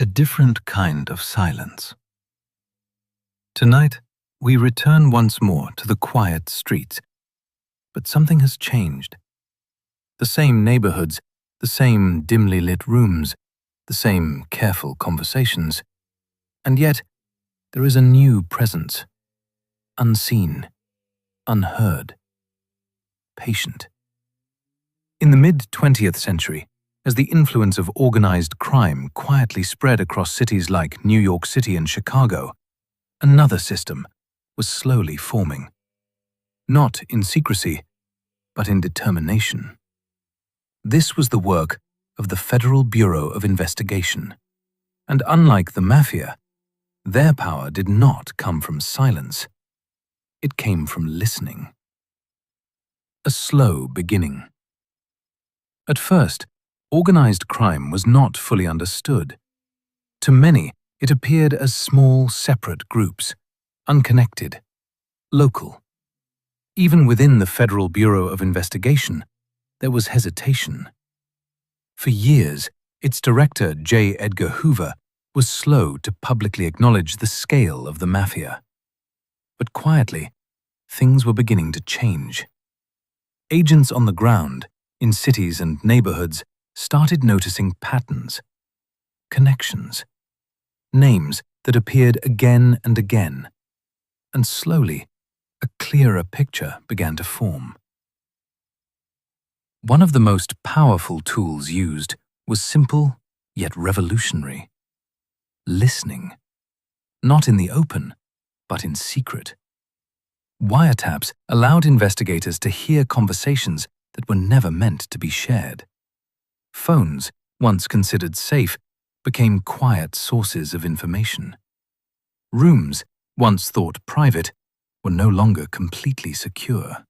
A different kind of silence. Tonight, we return once more to the quiet streets, but something has changed. The same neighborhoods, the same dimly lit rooms, the same careful conversations, and yet there is a new presence, unseen, unheard, patient. In the mid-20th century, as the influence of organized crime quietly spread across cities like New York City and Chicago, another system was slowly forming. Not in secrecy, but in determination. This was the work of the Federal Bureau of Investigation. And unlike the Mafia, their power did not come from silence. It came from listening. A slow beginning. At first, organized crime was not fully understood. To many, it appeared as small, separate groups, unconnected, local. Even within the Federal Bureau of Investigation, there was hesitation. For years, its director, J. Edgar Hoover, was slow to publicly acknowledge the scale of the Mafia. But quietly, things were beginning to change. Agents on the ground, in cities and neighborhoods, started noticing patterns, connections, names that appeared again and again, and slowly, a clearer picture began to form. One of the most powerful tools used was simple yet revolutionary: listening, not in the open, but in secret. Wiretaps allowed investigators to hear conversations that were never meant to be shared. Phones, once considered safe, became quiet sources of information. Rooms, once thought private, were no longer completely secure.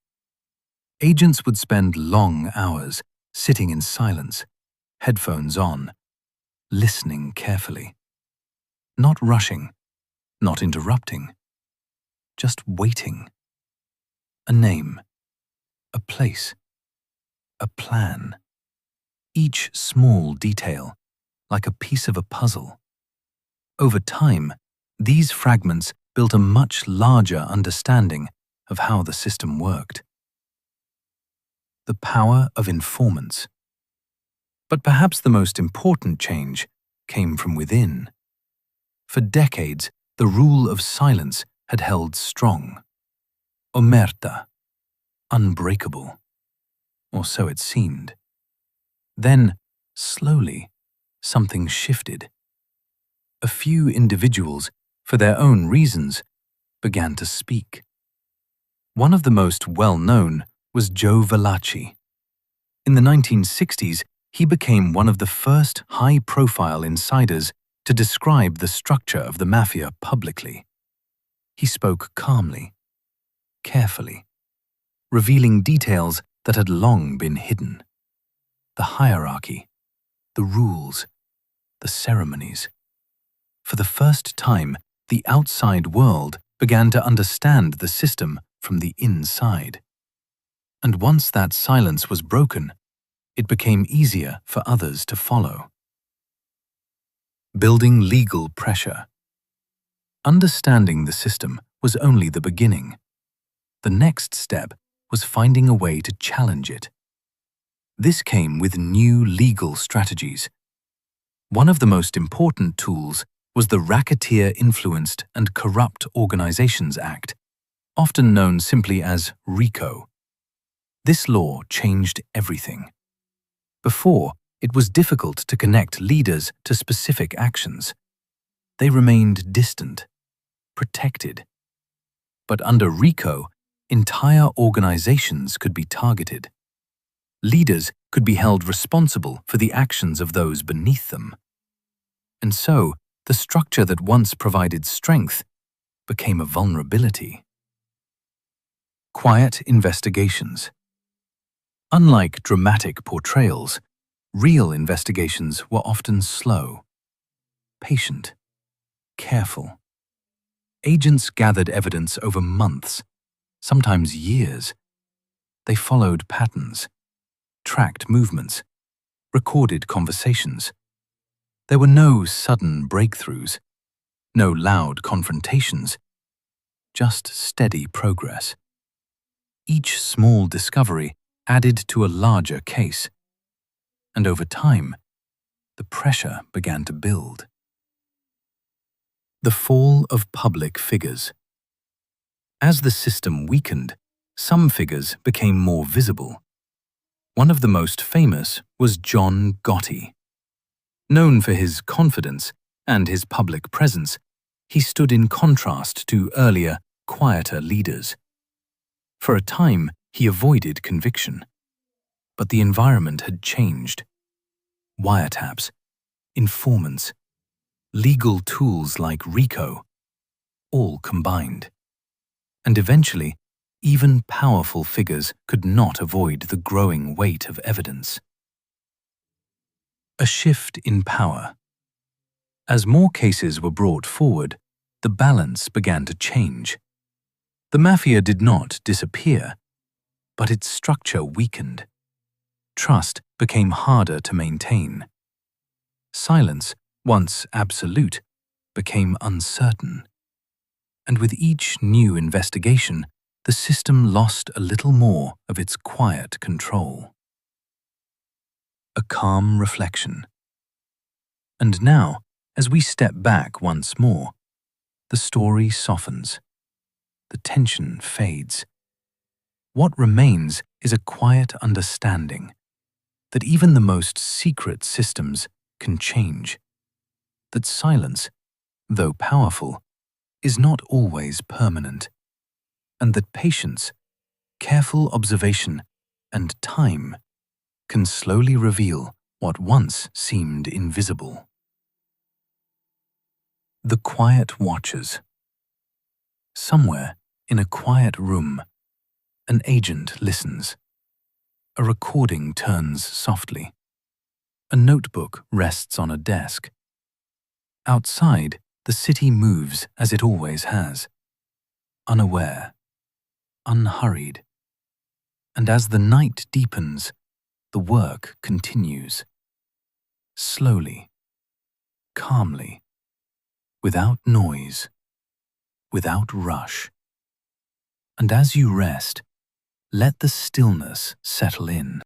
Agents would spend long hours sitting in silence, headphones on, listening carefully. Not rushing, not interrupting, just waiting. A name, a place, a plan. Each small detail, like a piece of a puzzle. Over time, these fragments built a much larger understanding of how the system worked. The power of informants. But perhaps the most important change came from within. For decades, the rule of silence had held strong. Omerta, unbreakable. Or so it seemed. Then, slowly, something shifted. A few individuals, for their own reasons, began to speak. One of the most well-known was Joe Valachi. In the 1960s, he became one of the first high-profile insiders to describe the structure of the Mafia publicly. He spoke calmly, carefully, revealing details that had long been hidden. The hierarchy, the rules, the ceremonies. For the first time, the outside world began to understand the system from the inside. And once that silence was broken, it became easier for others to follow. Building legal pressure. Understanding the system was only the beginning. The next step was finding a way to challenge it. This came with new legal strategies. One of the most important tools was the Racketeer Influenced and Corrupt Organizations Act, often known simply as RICO. This law changed everything. Before, it was difficult to connect leaders to specific actions. They remained distant, protected. But under RICO, entire organizations could be targeted. Leaders could be held responsible for the actions of those beneath them. And so, the structure that once provided strength became a vulnerability. Quiet investigations. Unlike dramatic portrayals, real investigations were often slow, patient, careful. Agents gathered evidence over months, sometimes years. They followed patterns, tracked movements, recorded conversations. There were no sudden breakthroughs, no loud confrontations, just steady progress. Each small discovery added to a larger case, and over time, the pressure began to build. The fall of public figures. As the system weakened, some figures became more visible. One of the most famous was John Gotti. Known for his confidence and his public presence, he stood in contrast to earlier, quieter leaders. For a time, he avoided conviction. But the environment had changed. Wiretaps, informants, legal tools like RICO, all combined. And eventually, even powerful figures could not avoid the growing weight of evidence. A shift in power. As more cases were brought forward, the balance began to change. The Mafia did not disappear, but its structure weakened. Trust became harder to maintain. Silence, once absolute, became uncertain. And with each new investigation, the system lost a little more of its quiet control. A calm reflection. And now, as we step back once more, the story softens. The tension fades. What remains is a quiet understanding that even the most secret systems can change. That silence, though powerful, is not always permanent. And that patience, careful observation, and time can slowly reveal what once seemed invisible. The quiet watchers. Somewhere in a quiet room, an agent listens. A recording turns softly. A notebook rests on a desk. Outside, the city moves as it always has, unaware, unhurried. And as the night deepens, the work continues. Slowly, calmly, without noise, without rush. And as you rest, let the stillness settle in.